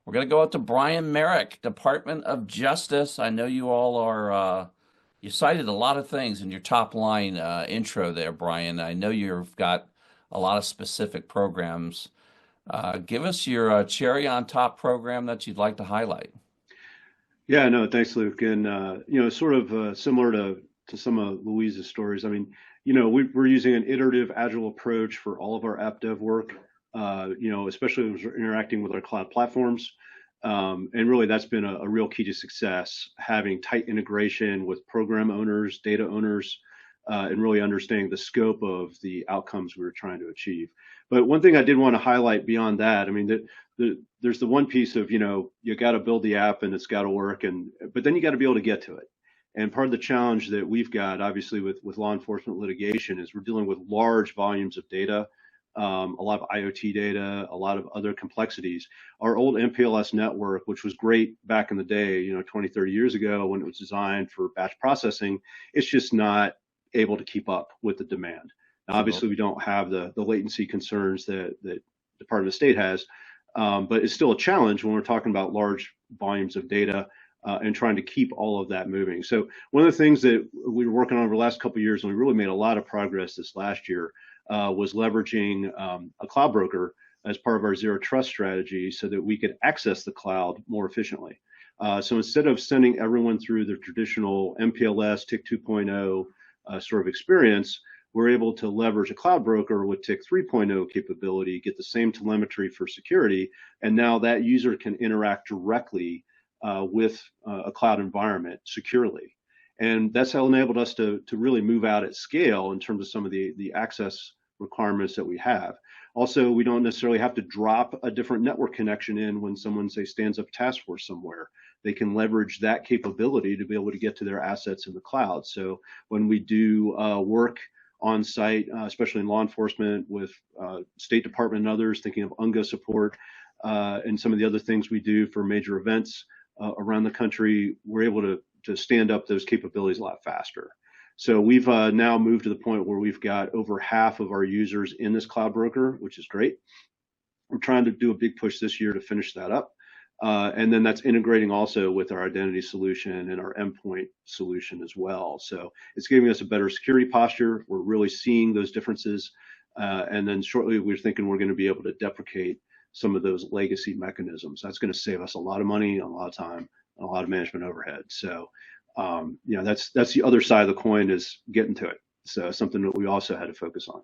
We're going to go out to Brian Merrick, Department of Justice. I know you all are, you cited a lot of things in your top line intro there, Brian. I know you've got a lot of specific programs. Give us your cherry on top program that you'd like to highlight. Yeah, no, thanks, Luke. And sort of similar to some of Louise's stories. I mean, we're using an iterative, agile approach for all of our app dev work. Especially as we're interacting with our cloud platforms. And really, that's been a real key to success, having tight integration with program owners, data owners, and really understanding the scope of the outcomes we were trying to achieve. But one thing I did want to highlight beyond that, I mean, there's the one piece of, you got to build the app and it's got to work, but then you got to be able to get to it. And part of the challenge that we've got, obviously, with law enforcement litigation is we're dealing with large volumes of data, a lot of IoT data, a lot of other complexities. Our old MPLS network, which was great back in the day, 20, 30 years ago when it was designed for batch processing, it's just not able to keep up with the demand. Now, obviously, we don't have the latency concerns that Department of State has, but it's still a challenge when we're talking about large volumes of data and trying to keep all of that moving. So one of the things that we were working on over the last couple of years, and we really made a lot of progress this last year, was leveraging a cloud broker as part of our zero trust strategy so that we could access the cloud more efficiently. So instead of sending everyone through the traditional MPLS TIC 2.0 sort of experience, we're able to leverage a cloud broker with TIC 3.0 capability, get the same telemetry for security, and now that user can interact directly with a cloud environment securely. And that's how enabled us to really move out at scale in terms of some of the access requirements that we have. Also, we don't necessarily have to drop a different network connection in when someone, say, stands up task force somewhere. They can leverage that capability to be able to get to their assets in the cloud. So when we do work on site, especially in law enforcement with State Department and others, thinking of UNGA support and some of the other things we do for major events around the country, we're able to stand up those capabilities a lot faster. So we've now moved to the point where we've got over half of our users in this cloud broker, which is great. We're trying to do a big push this year to finish that up. And then that's integrating also with our identity solution and our endpoint solution as well. So it's giving us a better security posture. We're really seeing those differences. And then shortly, we're thinking we're going to be able to deprecate some of those legacy mechanisms. That's going to save us a lot of money, a lot of time, and a lot of management overhead. So that's the other side of the coin, is getting to it. So something that we also had to focus on.